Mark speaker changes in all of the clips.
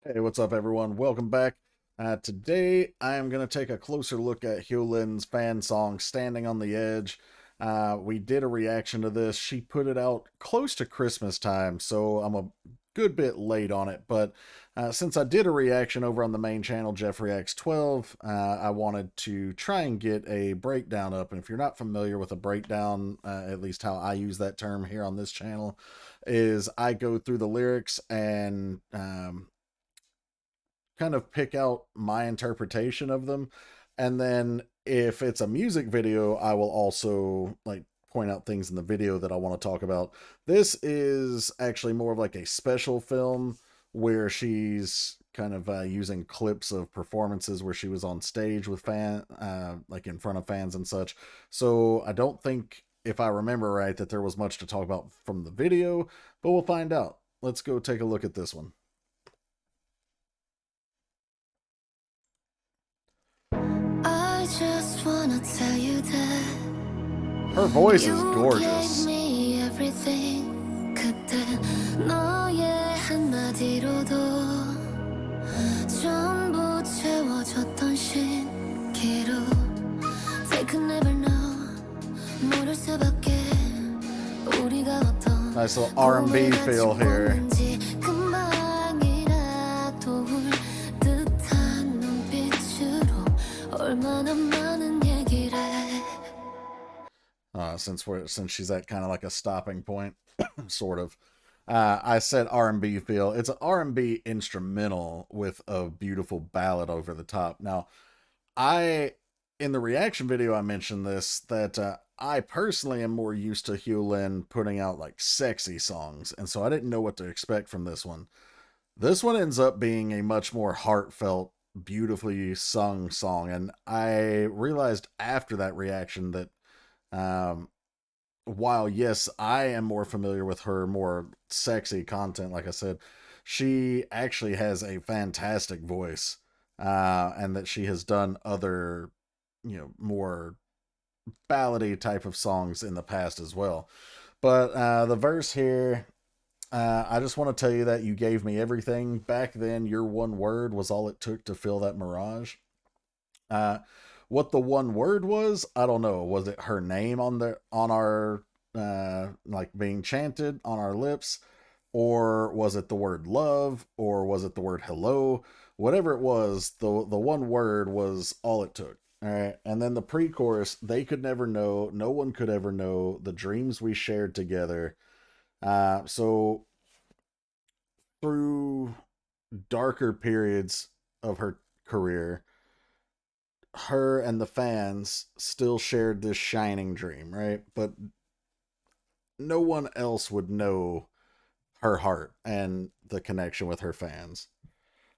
Speaker 1: Hey, what's up, everyone? Welcome back. Today, I am going to take a closer look at HYOLYN's fan song, Standing on the Edge. We did a reaction to this. She put it out close to Christmas time, so I'm a good bit late on it. But since I did a reaction over on the main channel, 𝑬𝒅𝒈𝒆, I wanted to try and get a breakdown up. And if you're not familiar with a breakdown, at least how I use that term here on this channel, is I go through the lyrics and kind of pick out my interpretation of them. And then if it's a music video, I will also like point out things in the video that I want to talk about. This is actually more of like a special film where she's kind of using clips of performances where she was on stage with like in front of fans and such. So I don't think, if I remember right, that there was much to talk about from the video, but we'll find out. Let's go take a look at this one.
Speaker 2: Just wanna tell you that
Speaker 1: her voice is gorgeous.
Speaker 2: me everything. 그때 너의 한마디로도 전부 채워졌던 신기루. They could never know. 모를 수밖에 우리가 어떤
Speaker 1: nice little R&B feel here. Since she's at kind of like a stopping point, sort of. I said R&B feel. It's an R&B instrumental with a beautiful ballad over the top. Now, in the reaction video, I mentioned this, that I personally am more used to HYOLYN putting out like sexy songs, and so I didn't know what to expect from this one. This one ends up being a much more heartfelt, beautifully sung song, and I realized after that reaction that while yes, I am more familiar with her more sexy content, like I said, she actually has a fantastic voice, and that she has done other, more ballady type of songs in the past as well. But the verse here, I just want to tell you that you gave me everything. Back then, your one word was all it took to fill that mirage. What the one word was, I don't know. Was it her name on our like being chanted on our lips, or was it the word love, or was it the word hello? Whatever it was, the one word was all it took. All right, and then the pre-chorus, they could never know, no one could ever know the dreams we shared together. So through darker periods of her career, her and the fans still shared this shining dream, right? But no one else would know her heart and the connection with her fans.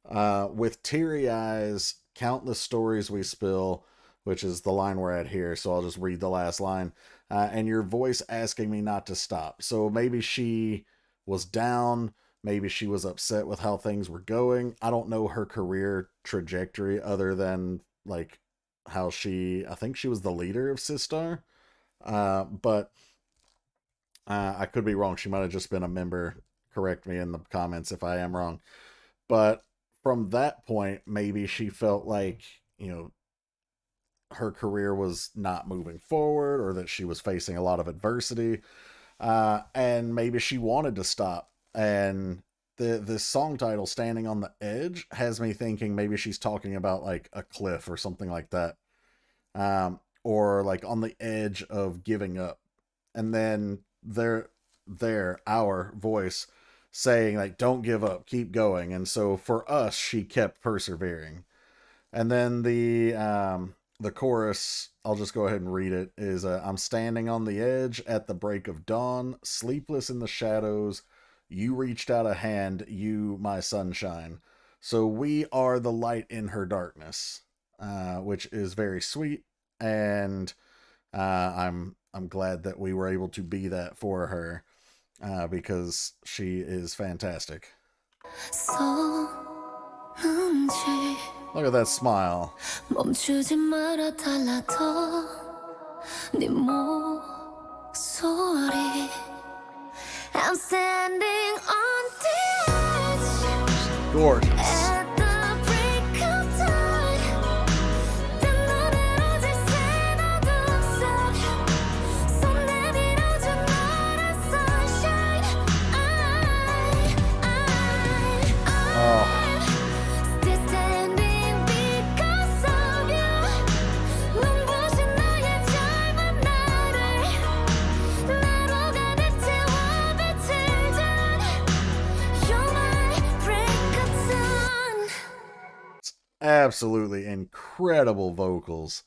Speaker 1: With teary eyes, countless stories we spill, which is the line we're at here, so I'll just read the last line. And your voice asking me not to stop. So maybe she was down, maybe she was upset with how things were going. I don't know her career trajectory other than like how I think she was the leader of 𝒕𝒂𝒏𝒈, but I could be wrong. She might have just been a member. Correct me in the comments if I am wrong. But from that point, maybe she felt like, her career was not moving forward, or that she was facing a lot of adversity, and maybe she wanted to stop. And this song title, Standing on the Edge, has me thinking maybe she's talking about like a cliff or something like that, or like on the edge of giving up. And then our voice saying like, don't give up, keep going. And so for us, she kept persevering. And then the chorus, I'll just go ahead and read it, is I'm standing on the edge at the break of dawn, sleepless in the shadows. You reached out a hand, you, my sunshine. So we are the light in her darkness, which is very sweet. And I'm glad that we were able to be that for her, because she is fantastic. Look at that smile. I'm standing on the edge. Gorgeous. Absolutely incredible vocals.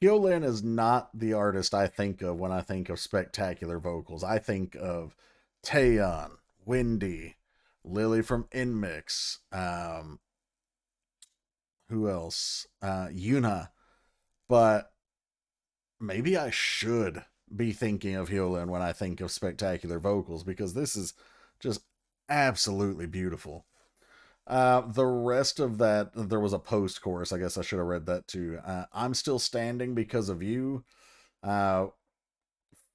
Speaker 1: HYOLYN is not the artist I think of when I think of spectacular vocals. I think of Taeyeon, Wendy, Lily from Inmix, who else? Yuna. But maybe I should be thinking of HYOLYN when I think of spectacular vocals because this is just absolutely beautiful. The rest of that, there was a post chorus. I guess I should have read that too. I'm still standing because of you. Uh,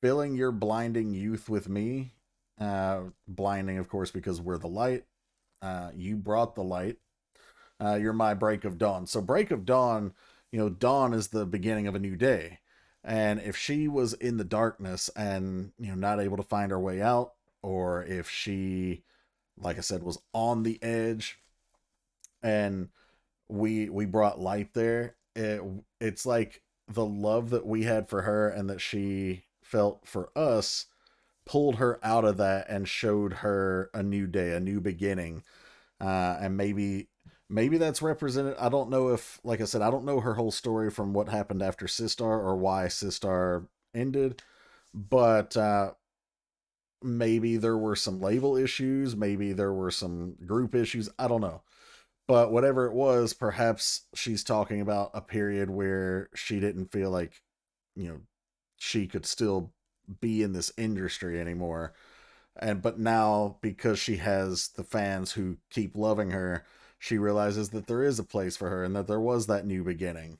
Speaker 1: filling your blinding youth with me. Blinding, of course, because we're the light. You brought the light. You're my break of dawn. So, break of dawn, dawn is the beginning of a new day. And if she was in the darkness and, not able to find her way out, or if she, like I said, was on the edge and we brought light there, it's like the love that we had for her and that she felt for us pulled her out of that and showed her a new day, a new beginning. And maybe that's represented. I don't know if, like I said, I don't know her whole story from what happened after Sistar or why Sistar ended, but maybe there were some label issues, maybe there were some group issues. I don't know. But whatever it was, perhaps she's talking about a period where she didn't feel like, you know, she could still be in this industry anymore. And but now because she has the fans who keep loving her, she realizes that there is a place for her and that there was that new beginning.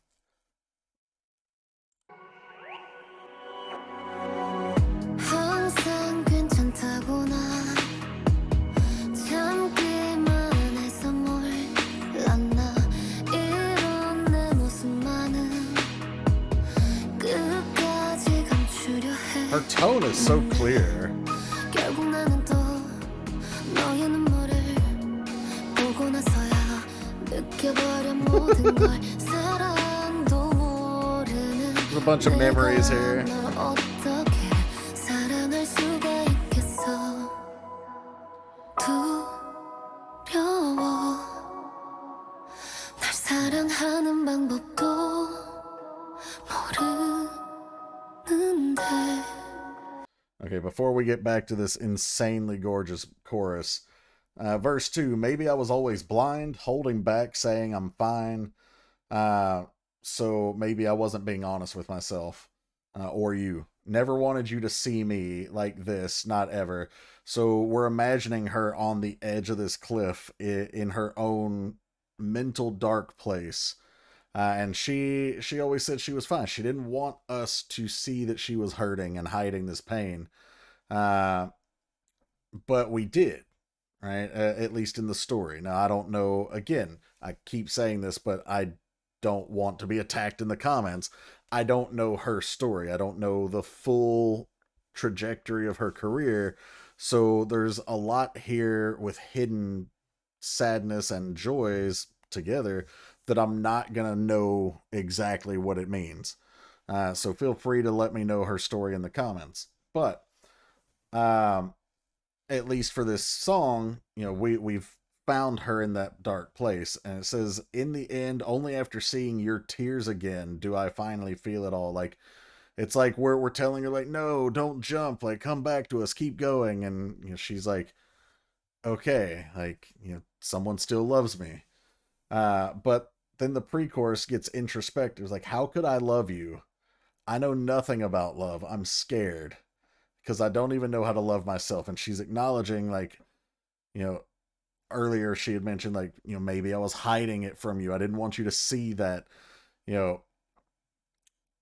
Speaker 2: 항상 괜찮다고 나 참기만 해서 몰랐나 이런 내 모습만은 끝까지 감추려 해
Speaker 1: Her tone is so clear.
Speaker 2: 결국 나는 또 너의 눈물을 보고 나서야 느껴버려 모든 걸 사랑도 모르는
Speaker 1: There's a bunch of memories here.
Speaker 2: 널 어떻게 사랑할 수가 있겠어 두려워 날 사랑하는 방법도 모르는데
Speaker 1: Okay, before we get back to this insanely gorgeous chorus, verse 2, maybe I was always blind, holding back, saying I'm fine. So maybe I wasn't being honest with myself or you. Never wanted you to see me like this, not ever. So we're imagining her on the edge of this cliff in her own mental dark place. And she always said she was fine. She didn't want us to see that she was hurting and hiding this pain. Uh, but we did, right? At least in the story. Now, I don't know. Again, I keep saying this, but I don't want to be attacked in the comments. I don't know her story. I don't know the full trajectory of her career. So there's a lot here with hidden sadness and joys together that I'm not going to know exactly what it means. So feel free to let me know her story in the comments. But um, at least for this song, we've found her in that dark place. And it says, in the end, only after seeing your tears again do I finally feel it all. Like, it's like we're telling her, like, no, don't jump. Like, come back to us. Keep going. And she's like, okay, like, someone still loves me. But then the pre-chorus gets introspective. It's like, how could I love you? I know nothing about love. I'm scared because I don't even know how to love myself. And she's acknowledging, like, you know, earlier she had mentioned, like, maybe I was hiding it from you. I didn't want you to see that, you know,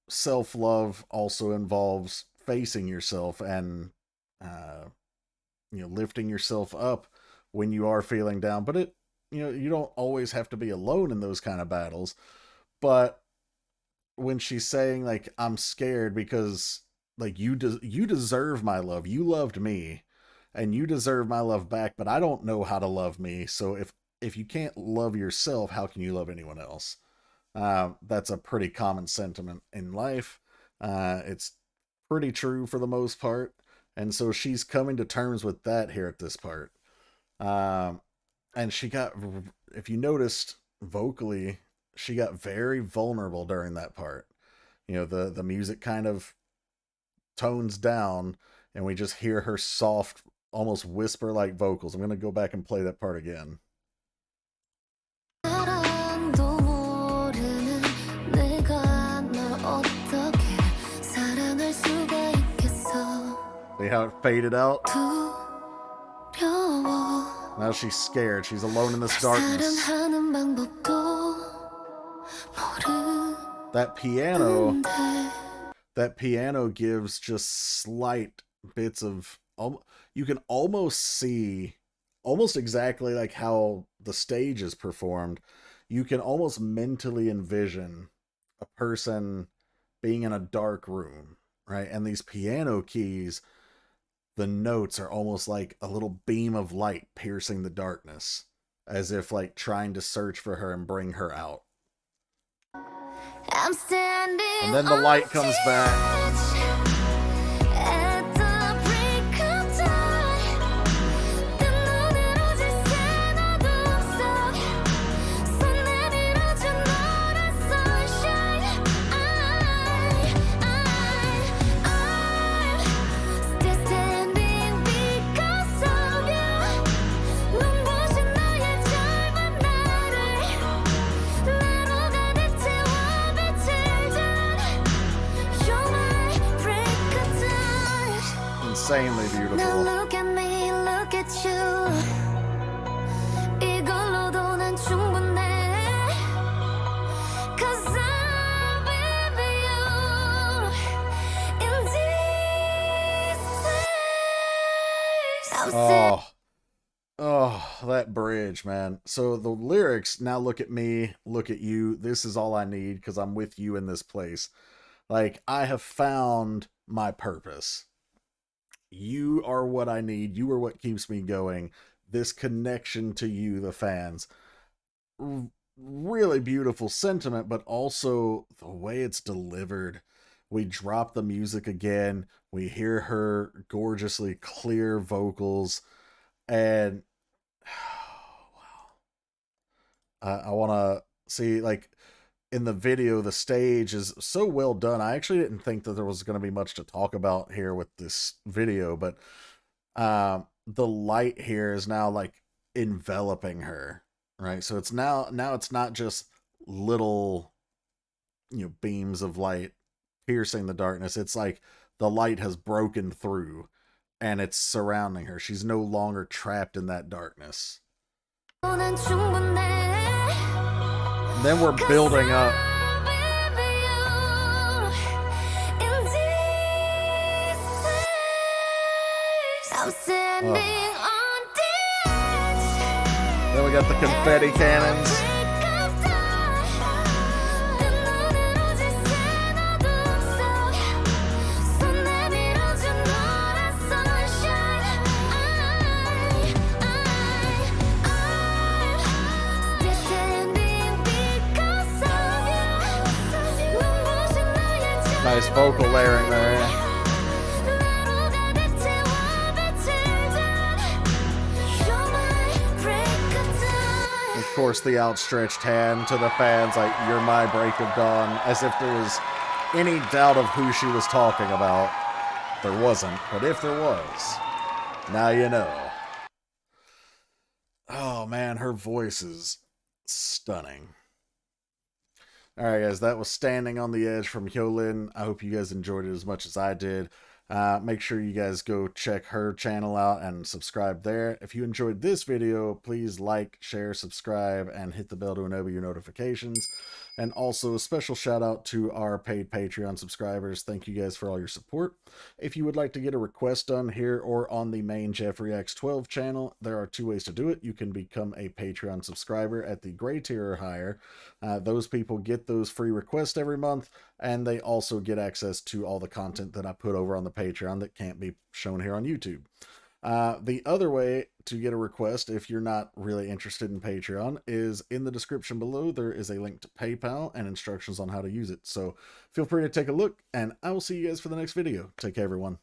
Speaker 1: self-love also involves facing yourself and, lifting yourself up when you are feeling down. But you don't always have to be alone in those kind of battles. But when she's saying, like, I'm scared because, like, you deserve my love. You loved me and you deserve my love back, but I don't know how to love me. So if you can't love yourself, how can you love anyone else? That's a pretty common sentiment in life. It's pretty true for the most part. And so she's coming to terms with that here at this part. Um, and she got, if you noticed, vocally, she got very vulnerable during that part. You know, the music kind of tones down, and we just hear her soft, almost whisper like vocals. I'm going to go back and play that part again.
Speaker 2: 사랑도 모르는 내가 널 어떻게 사랑할 수가 있겠어.
Speaker 1: See how it faded out?
Speaker 2: 두려워.
Speaker 1: Now she's scared. She's alone in this darkness.
Speaker 2: 사랑하는 방법도
Speaker 1: That piano gives just slight bits of, you can almost see, almost exactly like how the stage is performed. You can almost mentally envision a person being in a dark room, right? And these piano keys, the notes are almost like a little beam of light piercing the darkness, as if like trying to search for her and bring her out.
Speaker 2: I'm standing
Speaker 1: And then the light comes back.
Speaker 2: at the break of dawn. 내 눈으로 질색 어둠 속 손 내밀어준 너란 sunshine. I'm still standing because of you. 눈부신 너의 젊은 나를 나로 가득 채워 비칠 You're my break of dawn.
Speaker 1: Insanely
Speaker 2: Now
Speaker 1: beautiful.
Speaker 2: look at me, look at you. 이걸로도 난 충분해. 'Cause I'm with you in this place. I'm
Speaker 1: Oh, that bridge, man. So the lyrics, now look at me, look at you. This is all I need because I'm with you in this place. Like, I have found my purpose. You are what I need. You are what keeps me going. This connection to you, the fans. Really beautiful sentiment, but also the way it's delivered. We drop the music again. We hear her gorgeously clear vocals. And wow. I want to see, like, in the video, the stage is so well done. I actually didn't think that there was going to be much to talk about here with this video, but the light here is now like enveloping her, right? So it's now it's not just little, beams of light piercing the darkness. It's like the light has broken through and it's surrounding her. She's no longer trapped in that darkness.
Speaker 2: 난 충분해.
Speaker 1: Then we're building up.
Speaker 2: I'm standing on the edge.
Speaker 1: Then we got the confetti cannons.
Speaker 2: 내 눈으로 질색 어둠 속 손 내밀어준 너란 sunshine. I'm still standing because of you. 눈부신 너의
Speaker 1: Nice vocal layering there.
Speaker 2: 나로 가득 채워 비칠 You're my break of dawn.
Speaker 1: Of course, the outstretched hand to the fans, like, you're my break of dawn, as if there was any doubt of who she was talking about. There wasn't, but if there was, now you know. Oh man, her voice is stunning. Alright guys, that was Standing on the Edge from HYOLYN. I hope you guys enjoyed it as much as I did. Make sure you guys go check her channel out and subscribe there. If you enjoyed this video, please like, share, subscribe, and hit the bell to enable your notifications. And also a special shout out to our paid Patreon subscribers. Thank you guys for all your support. If you would like to get a request done here or on the main 𝑬𝒅𝒈𝒆 channel, there are two ways to do it. You can become a Patreon subscriber at the gray tier or higher. Those people get those free requests every month, and they also get access to all the content that I put over on the Patreon that can't be shown here on YouTube. The other way to get a request, if you're not really interested in Patreon, is in the description below. There is a link to PayPal and instructions on how to use it. So feel free to take a look, and I will see you guys for the next video. Take care, everyone.